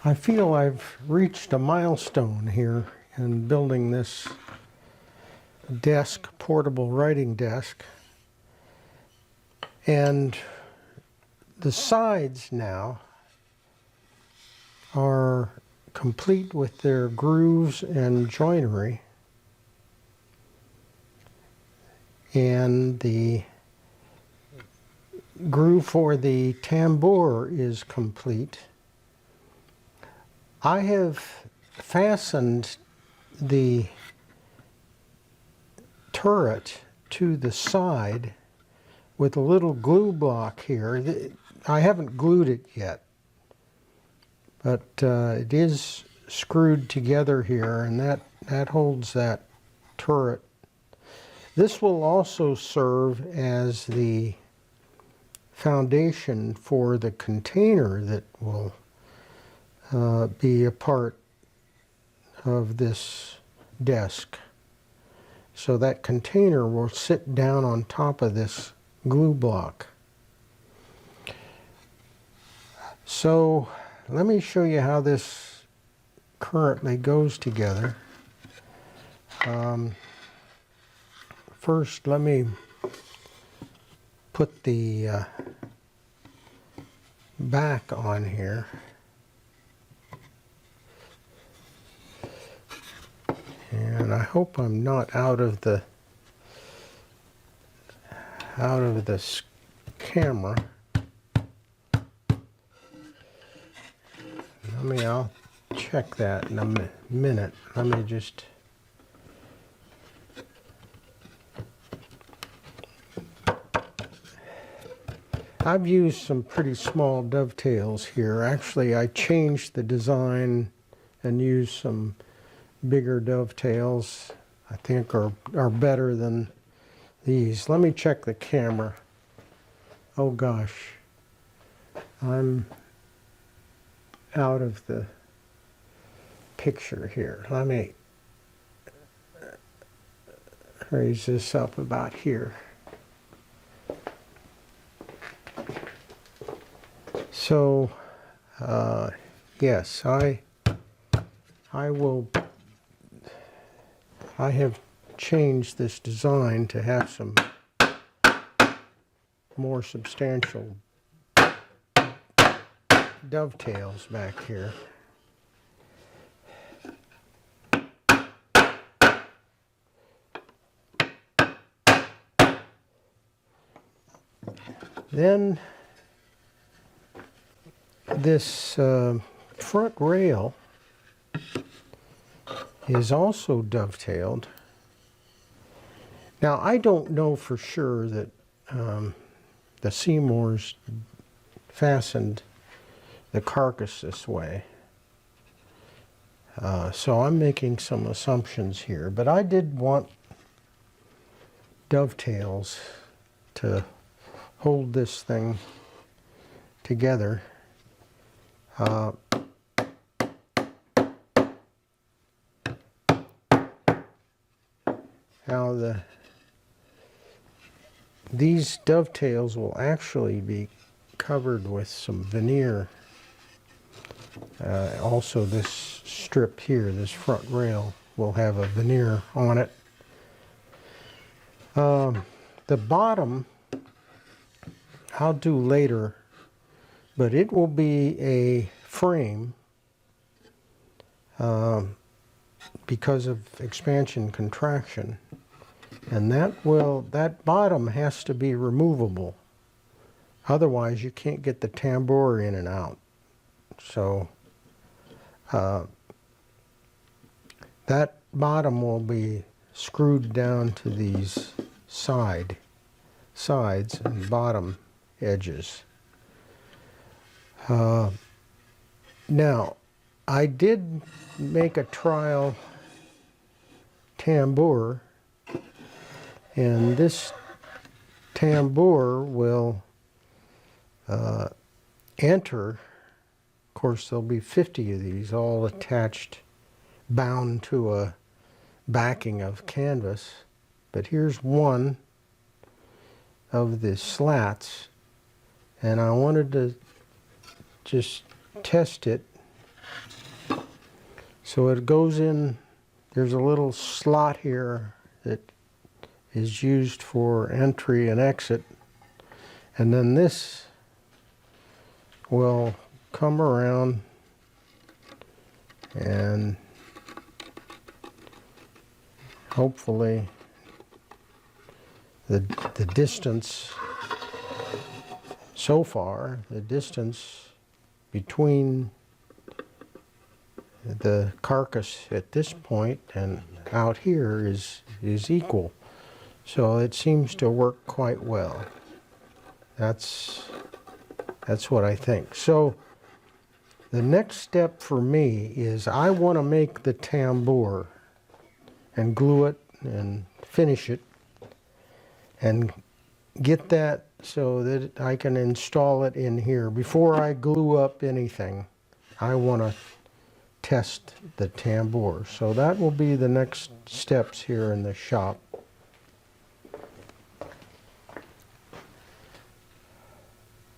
I feel I've reached a milestone here in building this desk, portable writing desk. And the sides now are complete with their grooves and joinery. And the groove for the tambour is complete. I have fastened the turret to the side with a little glue block here. I haven't glued it yet, but it is screwed together here, and that holds that turret. This will also serve as the foundation for the container that will be a part of this desk. So that container will sit down on top of this glue block. So let me show you how this currently goes together. First, let me put the back on here. And I hope I'm not out of the camera. I'll check that in a minute. Let me just I've used some pretty small dovetails here. Actually, I changed the design and used some bigger dovetails. I think are better than these. Let me check the camera. Oh gosh, I'm out of the picture here. Let me raise this up about here. So, yes, I have changed this design to have some more substantial dovetails back here. Then this front rail is also dovetailed. Now, I don't know for sure that the Seymours fastened the Carcase this way. So I'm making some assumptions here, but I did want dovetails to hold this thing together. Now these dovetails will actually be covered with some veneer. Also, this strip here, this front rail, will have a veneer on it. The bottom I'll do later, but it will be a frame because of expansion contraction, and that bottom has to be removable. Otherwise, you can't get the tambour in and out. So that bottom will be screwed down to these sides and bottom edges. Now, I did make a trial tambour, and this tambour will enter. Of course, there'll be 50 of these, all attached, bound to a backing of canvas. But here's one of the slats, and I wanted to just test it So it goes in, there's a little slot here that is used for entry and exit. And then this will come around and hopefully the distance so far, the distance between the carcass at this point and out here is equal. So it seems to work quite well. That's what I think. So the next step for me is I want to make the tambour and glue it and finish it and get that so that I can install it in here. Before I glue up anything, I want to test the tambour. So that will be the next steps here in the shop.